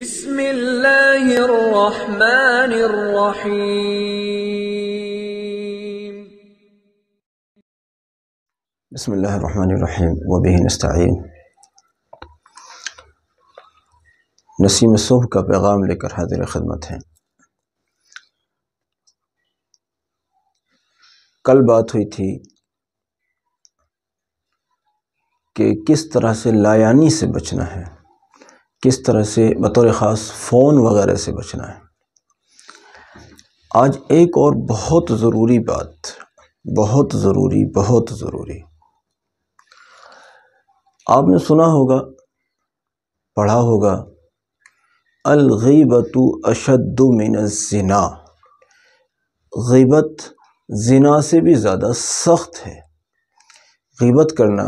بسم اللہ الرحمن الرحیم۔ بسم اللہ الرحمن الرحیم وبہ نستعین۔ نسیم صبح کا پیغام لے کر حاضر خدمت ہیں۔ کل بات ہوئی تھی کہ کس طرح سے لایانی سے بچنا ہے، کس طرح سے بطور خاص فون وغیرہ سے بچنا ہے۔ آج ایک اور بہت ضروری بات، بہت ضروری آپ نے سنا ہوگا، پڑھا ہوگا، الغیبۃ اشد من الزنا، غیبت زنا سے بھی زیادہ سخت ہے۔ غیبت کرنا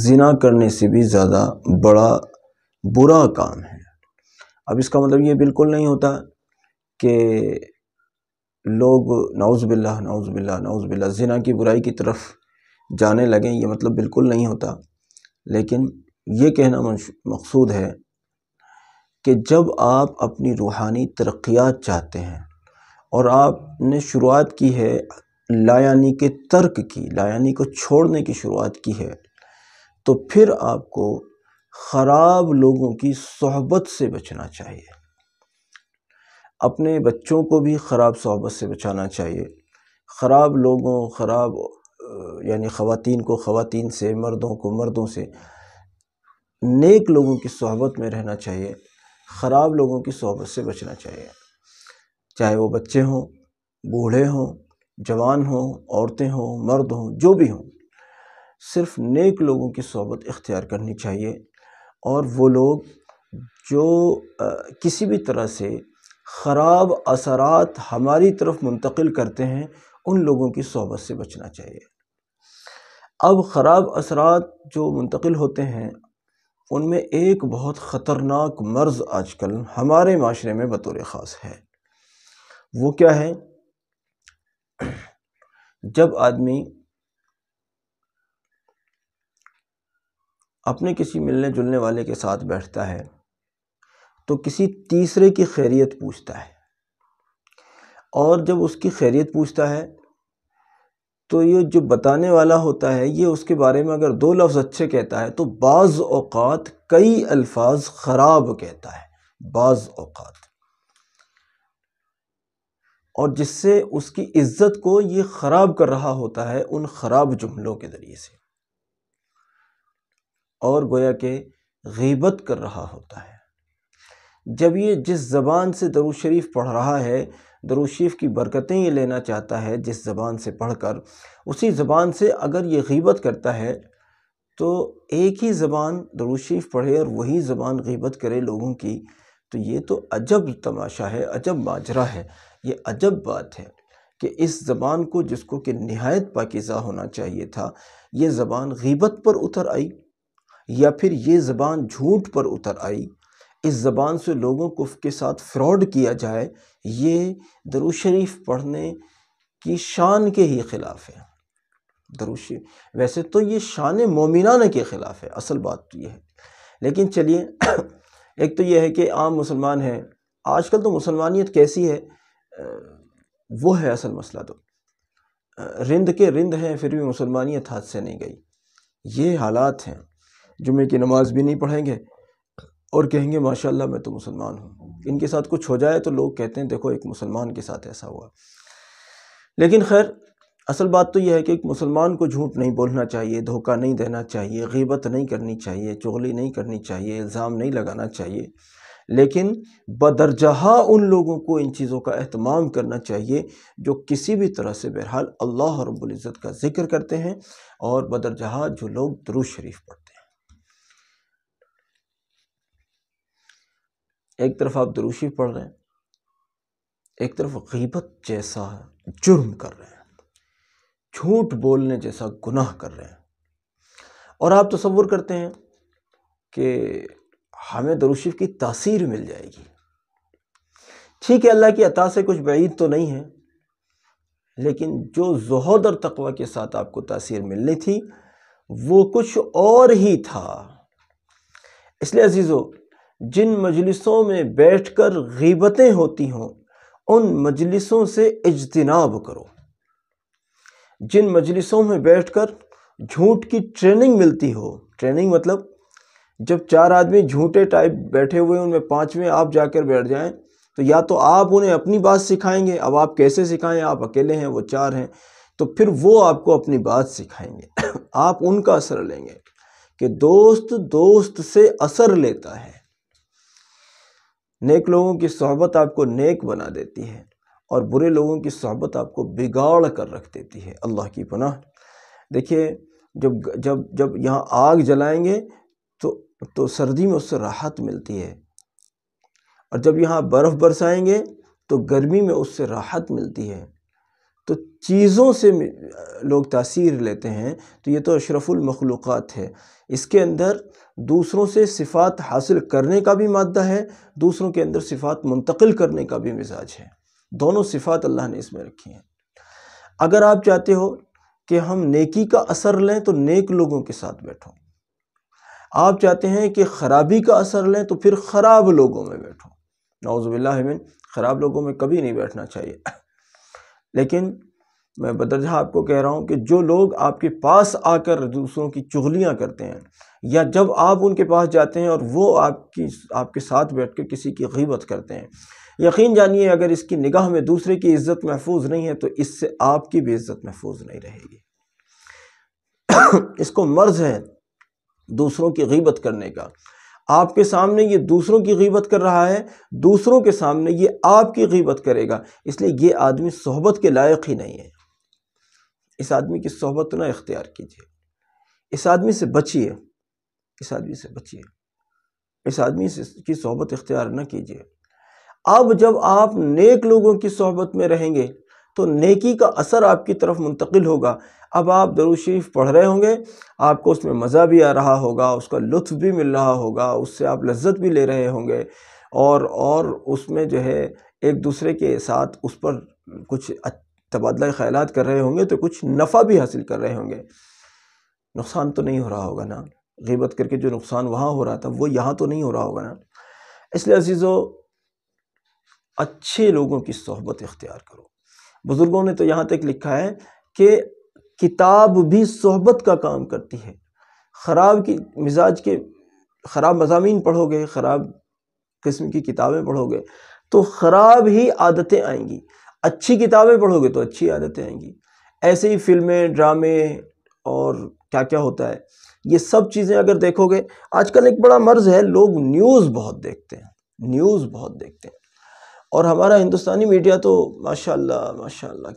زنا کرنے سے بھی زیادہ بڑا برا کام ہے۔ اب اس کا مطلب یہ بالکل نہیں ہوتا کہ لوگ نعوذ باللہ نعوذ باللہ نعوذ باللہ زنا کی برائی کی طرف جانے لگیں، یہ مطلب بالکل نہیں ہوتا، لیکن یہ کہنا مقصود ہے کہ جب آپ اپنی روحانی ترقیات چاہتے ہیں اور آپ نے شروعات کی ہے لایانی کے ترک کی، لایانی کو چھوڑنے کی شروعات کی ہے، تو پھر آپ کو خراب لوگوں کی صحبت سے بچنا چاہیے۔ اپنے بچوں کو بھی خراب صحبت سے بچانا چاہیے، خراب لوگوں، یعنی خواتین کو خواتین سے، مردوں کو مردوں سے، نیک لوگوں کی صحبت میں رہنا چاہیے، خراب لوگوں کی صحبت سے بچنا چاہیے، چاہے وہ بچے ہوں، بوڑھے ہوں، جوان ہوں، عورتیں ہوں، مرد ہوں، جو بھی ہوں، صرف نیک لوگوں کی صحبت اختیار کرنی چاہیے۔ اور وہ لوگ جو کسی بھی طرح سے خراب اثرات ہماری طرف منتقل کرتے ہیں، ان لوگوں کی صحبت سے بچنا چاہیے۔ اب خراب اثرات جو منتقل ہوتے ہیں، ان میں ایک بہت خطرناک مرض آج کل ہمارے معاشرے میں بطور خاص ہے۔ وہ کیا ہے؟ جب آدمی اپنے کسی ملنے جلنے والے کے ساتھ بیٹھتا ہے تو کسی تیسرے کی خیریت پوچھتا ہے، اور جب اس کی خیریت پوچھتا ہے تو یہ جو بتانے والا ہوتا ہے، یہ اس کے بارے میں اگر 2 لفظ اچھے کہتا ہے تو بعض اوقات کئی الفاظ خراب کہتا ہے، بعض اوقات، اور جس سے اس کی عزت کو یہ خراب کر رہا ہوتا ہے ان خراب جملوں کے ذریعے سے، اور گویا کہ غیبت کر رہا ہوتا ہے۔ جب یہ جس زبان سے درود شریف پڑھ رہا ہے، درود شریف کی برکتیں یہ لینا چاہتا ہے، جس زبان سے پڑھ کر اسی زبان سے اگر یہ غیبت کرتا ہے تو ایک ہی زبان درود شریف پڑھے اور وہی زبان غیبت کرے لوگوں کی، تو یہ تو عجب تماشا ہے، عجب ماجرا ہے، یہ عجب بات ہے کہ اس زبان کو، جس کو کہ نہایت پاکیزہ ہونا چاہیے تھا، یہ زبان غیبت پر اتر آئی، یا پھر یہ زبان جھوٹ پر اتر آئی، اس زبان سے لوگوں کو کے ساتھ فراڈ کیا جائے، یہ درود شریف پڑھنے کی شان کے ہی خلاف ہے۔ درود شریف ویسے تو یہ شان مومنانہ کے خلاف ہے، اصل بات تو یہ ہے، لیکن چلیے ایک تو یہ ہے کہ عام مسلمان ہیں، آج کل تو مسلمانیت کیسی ہے وہ ہے اصل مسئلہ، تو رند کے رند ہیں پھر بھی مسلمانیت ہاتھ سے نہیں گئی، یہ حالات ہیں۔ جمعے کی نماز بھی نہیں پڑھیں گے اور کہیں گے ماشاءاللہ میں تو مسلمان ہوں، ان کے ساتھ کچھ ہو جائے تو لوگ کہتے ہیں دیکھو ایک مسلمان کے ساتھ ایسا ہوا۔ لیکن خیر، اصل بات تو یہ ہے کہ ایک مسلمان کو جھوٹ نہیں بولنا چاہیے، دھوکہ نہیں دینا چاہیے، غیبت نہیں کرنی چاہیے، چغلی نہیں کرنی چاہیے، الزام نہیں لگانا چاہیے، لیکن بدرجہ ان لوگوں کو ان چیزوں کا اہتمام کرنا چاہیے جو کسی بھی طرح سے بہرحال اللہ رب العزت کا ذکر کرتے ہیں، اور بدرجہ جو لوگ درود شریف پڑھتے ہیں۔ ایک طرف آپ درود شریف پڑھ رہے ہیں، ایک طرف غیبت جیسا جرم کر رہے ہیں، جھوٹ بولنے جیسا گناہ کر رہے ہیں، اور آپ تصور کرتے ہیں کہ ہمیں درود شریف کی تاثیر مل جائے گی۔ ٹھیک ہے، اللہ کی عطا سے کچھ بعید تو نہیں ہے، لیکن جو زہد اور تقوی کے ساتھ آپ کو تاثیر ملنی تھی وہ کچھ اور ہی تھا۔ اس لیے عزیزو، جن مجلسوں میں بیٹھ کر غیبتیں ہوتی ہوں ان مجلسوں سے اجتناب کرو۔ جن مجلسوں میں بیٹھ کر جھوٹ کی ٹریننگ ملتی ہو، ٹریننگ مطلب جب 4 آدمی جھوٹے ٹائپ بیٹھے ہوئے ہیں، ان میں 5ویں آپ جا کر بیٹھ جائیں تو یا تو آپ انہیں اپنی بات سکھائیں گے، اب آپ کیسے سکھائیں، آپ اکیلے ہیں، وہ 4 ہیں، تو پھر وہ آپ کو اپنی بات سکھائیں گے۔ آپ ان کا اثر لیں گے کہ دوست دوست سے اثر لیتا ہے۔ نیک لوگوں کی صحبت آپ کو نیک بنا دیتی ہے اور برے لوگوں کی صحبت آپ کو بگاڑ کر رکھ دیتی ہے۔ اللہ کی پناہ۔ دیکھیے جب یہاں آگ جلائیں گے تو سردی میں اس سے راحت ملتی ہے، اور جب یہاں برف برسائیں گے تو گرمی میں اس سے راحت ملتی ہے۔ تو چیزوں سے لوگ تاثیر لیتے ہیں، تو یہ تو اشرف المخلوقات ہے۔ اس کے اندر دوسروں سے صفات حاصل کرنے کا بھی مادہ ہے، دوسروں کے اندر صفات منتقل کرنے کا بھی مزاج ہے۔ دونوں صفات اللہ نے اس میں رکھی ہیں۔ اگر آپ چاہتے ہو کہ ہم نیکی کا اثر لیں تو نیک لوگوں کے ساتھ بیٹھو، آپ چاہتے ہیں کہ خرابی کا اثر لیں تو پھر خراب لوگوں میں بیٹھو۔ نعوذ باللہ من، خراب لوگوں میں کبھی نہیں بیٹھنا چاہیے۔ لیکن میں بدرجہ آپ کو کہہ رہا ہوں کہ جو لوگ آپ کے پاس آ کر دوسروں کی چغلیاں کرتے ہیں، یا جب آپ ان کے پاس جاتے ہیں اور وہ آپ کے ساتھ بیٹھ کے کسی کی غیبت کرتے ہیں، یقین جانیے اگر اس کی نگاہ میں دوسرے کی عزت محفوظ نہیں ہے تو اس سے آپ کی بھی عزت محفوظ نہیں رہے گی۔ اس کو مرض ہے دوسروں کی غیبت کرنے کا۔ آپ کے سامنے یہ دوسروں کی غیبت کر رہا ہے، دوسروں کے سامنے یہ آپ کی غیبت کرے گا، اس لیے یہ آدمی صحبت کے لائق ہی نہیں ہے۔ اس آدمی کی صحبت نہ اختیار کیجیے، اس آدمی سے بچیے، اس آدمی سے بچیے، اس آدمی کی صحبت اختیار نہ کیجیے۔ اب جب آپ نیک لوگوں کی صحبت میں رہیں گے تو نیکی کا اثر آپ کی طرف منتقل ہوگا۔ اب آپ درود شریف پڑھ رہے ہوں گے، آپ کو اس میں مزہ بھی آ رہا ہوگا، اس کا لطف بھی مل رہا ہوگا، اس سے آپ لذت بھی لے رہے ہوں گے، اور اس میں جو ہے ایک دوسرے کے ساتھ اس پر کچھ تبادلہ خیالات کر رہے ہوں گے تو کچھ نفع بھی حاصل کر رہے ہوں گے۔ نقصان تو نہیں ہو رہا ہوگا نا؟ غیبت کر کے جو نقصان وہاں ہو رہا تھا وہ یہاں تو نہیں ہو رہا ہوگا نا؟ اس لیے عزیزو، اچھے لوگوں کی صحبت اختیار کرو۔ بزرگوں نے تو یہاں تک لکھا ہے کہ کتاب بھی صحبت کا کام کرتی ہے۔ خراب کی مزاج کے خراب مضامین پڑھو گے، خراب قسم کی کتابیں پڑھو گے تو خراب ہی عادتیں آئیں گی، اچھی کتابیں پڑھو گے تو اچھی عادتیں آئیں گی۔ ایسے ہی فلمیں، ڈرامے اور کیا کیا ہوتا ہے، یہ سب چیزیں اگر دیکھو گے، آج کل ایک بڑا مرض ہے، لوگ نیوز بہت دیکھتے ہیں، نیوز بہت دیکھتے ہیں، اور ہمارا ہندوستانی میڈیا تو ماشاءاللہ ماشاءاللہ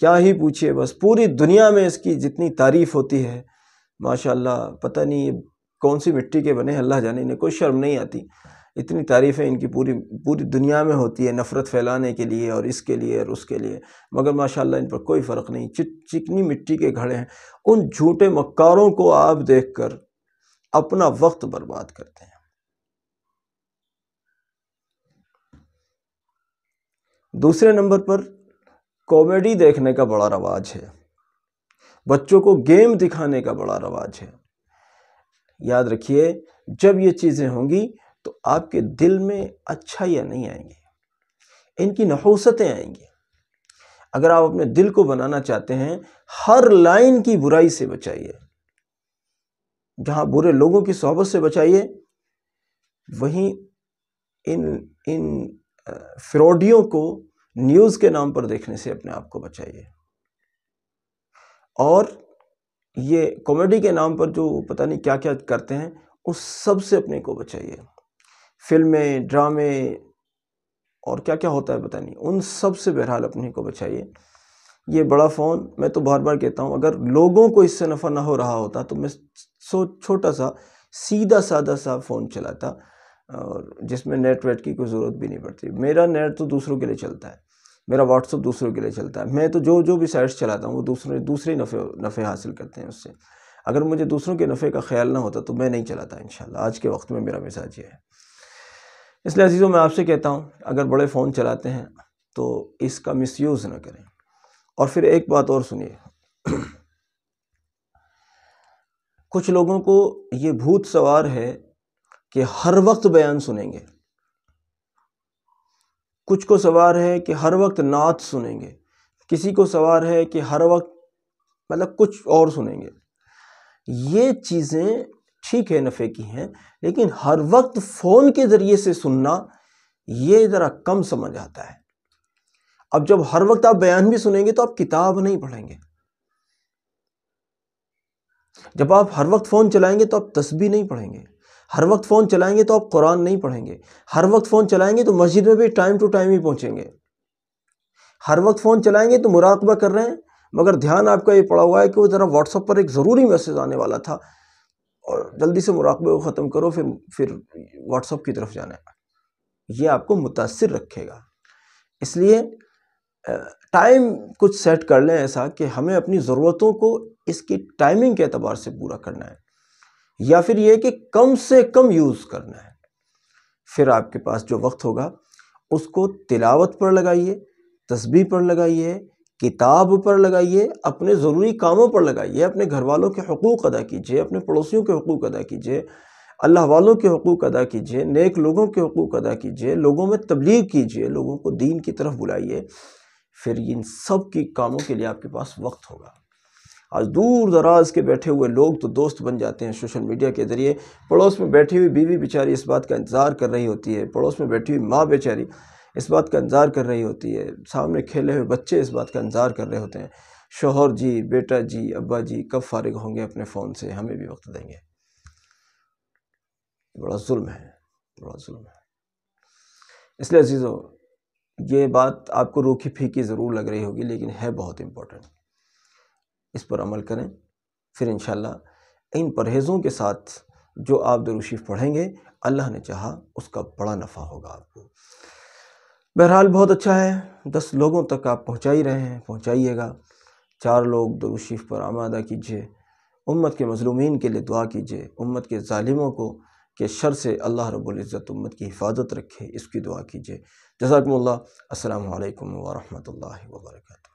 کیا ہی پوچھئے، بس پوری دنیا میں اس کی جتنی تعریف ہوتی ہے ماشاءاللہ، پتہ نہیں یہ کون سی مٹی کے بنے، اللہ جانے، انہیں کوئی شرم نہیں آتی، اتنی تعریفیں ان کی پوری دنیا میں ہوتی ہے نفرت پھیلانے کے لیے اور اس کے لیے اور اس کے لیے، مگر ماشاءاللہ ان پر کوئی فرق نہیں، چکنی مٹی کے گھڑے ہیں۔ ان جھوٹے مکاروں کو آپ دیکھ کر اپنا وقت برباد کرتے ہیں۔ دوسرے نمبر پر کامیڈی دیکھنے کا بڑا رواج ہے، بچوں کو گیم دکھانے کا بڑا رواج ہے۔ یاد رکھیے، جب یہ چیزیں ہوں گی تو آپ کے دل میں اچھائیاں نہیں آئیں گی، ان کی نحوستیں آئیں گی۔ اگر آپ اپنے دل کو بنانا چاہتے ہیں، ہر لائن کی برائی سے بچائیے، جہاں برے لوگوں کی صحبت سے بچائیے، وہیں ان فراڈیوں کو نیوز کے نام پر دیکھنے سے اپنے آپ کو بچائیے، اور یہ کامیڈی کے نام پر جو پتہ نہیں کیا کیا کرتے ہیں اس سب سے اپنے کو بچائیے۔ فلمیں، ڈرامے اور کیا کیا ہوتا ہے پتہ نہیں، ان سب سے بہرحال اپنے کو بچائیے۔ یہ بڑا فون، میں تو بار بار کہتا ہوں، اگر لوگوں کو اس سے نفع نہ ہو رہا ہوتا تو میں چھوٹا سا سیدھا سادہ سا فون چلاتا، اور جس میں نیٹ ویٹ کی کوئی ضرورت بھی نہیں پڑتی۔ میرا نیٹ تو دوسروں کے لیے چلتا ہے، میرا واٹس ایپ دوسروں کے لیے چلتا ہے، میں تو جو بھی سائٹس چلاتا ہوں وہ دوسرے نفع حاصل کرتے ہیں اس سے۔ اگر مجھے دوسروں کے نفع کا خیال نہ ہوتا تو میں نہیں چلاتا انشاءاللہ۔ آج کے وقت میں میرا مزاج یہ ہے۔ اس لیے عزیزوں، میں آپ سے کہتا ہوں، اگر بڑے فون چلاتے ہیں تو اس کا مس یوز نہ کریں۔ اور پھر ایک بات اور سنیے، کچھ لوگوں کو یہ بھوت سوار ہے کہ ہر وقت بیان سنیں گے، کچھ کو سوار ہے کہ ہر وقت نعت سنیں گے، کسی کو سوار ہے کہ ہر وقت مطلب کچھ اور سنیں گے۔ یہ چیزیں ٹھیک ہے نفع کی ہیں، لیکن ہر وقت فون کے ذریعے سے سننا یہ ذرا کم سمجھ آتا ہے۔ اب جب ہر وقت آپ بیان بھی سنیں گے تو آپ کتاب نہیں پڑھیں گے، جب آپ ہر وقت فون چلائیں گے تو آپ تسبیح نہیں پڑھیں گے، ہر وقت فون چلائیں گے تو آپ قرآن نہیں پڑھیں گے، ہر وقت فون چلائیں گے تو مسجد میں بھی ٹائم ٹو ٹائم ہی پہنچیں گے، ہر وقت فون چلائیں گے تو مراقبہ کر رہے ہیں مگر دھیان آپ کا یہ پڑا ہوا ہے کہ وہ ذرا واٹس ایپ پر ایک ضروری میسج آنے والا تھا اور جلدی سے مراقبے کو ختم کرو، پھر واٹس ایپ کی طرف جانا ہے۔ یہ آپ کو متاثر رکھے گا۔ اس لیے ٹائم کچھ سیٹ کر لیں ایسا کہ ہمیں اپنی ضرورتوں کو اس کی ٹائمنگ کے اعتبار سے پورا کرنا ہے، یا پھر یہ کہ کم سے کم یوز کرنا ہے۔ پھر آپ کے پاس جو وقت ہوگا اس کو تلاوت پر لگائیے، تسبیح پر لگائیے، کتاب پر لگائیے، اپنے ضروری کاموں پر لگائیے، اپنے گھر والوں کے حقوق ادا کیجیے، اپنے پڑوسیوں کے حقوق ادا کیجیے، اللہ والوں کے حقوق ادا کیجیے، نیک لوگوں کے حقوق ادا کیجیے، لوگوں میں تبلیغ کیجیے، لوگوں کو دین کی طرف بلائیے۔ پھر ان سب کی کاموں کے لیے آپ کے پاس وقت ہوگا۔ آج دور دراز کے بیٹھے ہوئے لوگ تو دوست بن جاتے ہیں سوشل میڈیا کے ذریعے۔ پڑوس میں بیٹھی ہوئی بیوی بیچاری اس بات کا انتظار کر رہی ہوتی ہے، پڑوس میں بیٹھی ہوئی ماں بیچاری اس بات کا انتظار کر رہی ہوتی ہے، سامنے کھیلے ہوئے بچے اس بات کا انتظار کر رہے ہوتے ہیں، شوہر جی، بیٹا جی، ابا جی کب فارغ ہوں گے اپنے فون سے، ہمیں بھی وقت دیں گے۔ بڑا ظلم ہے، بڑا ظلم ہے۔ اس لیے عزیزو، یہ بات آپ کو روکھی پھیکی ضرور لگ رہی ہوگی لیکن ہے بہت امپورٹنٹ، اس پر عمل کریں، پھر انشاءاللہ ان پرہیزوں کے ساتھ جو آپ درود شریف پڑھیں گے اللہ نے چاہا اس کا بڑا نفع ہوگا آپ کو۔ بہرحال بہت اچھا ہے، 10 لوگوں تک آپ پہنچا ہی رہے ہیں، پہنچائیے گا۔ 4 لوگ درود شریف پر آمادہ کیجیے، امت کے مظلومین کے لیے دعا کیجیے، امت کے ظالموں کو کہ شر سے اللہ رب العزت امت کی حفاظت رکھے، اس کی دعا کیجیے۔ جزاکم اللہ۔ السلام علیکم ورحمۃ اللہ وبرکاتہ۔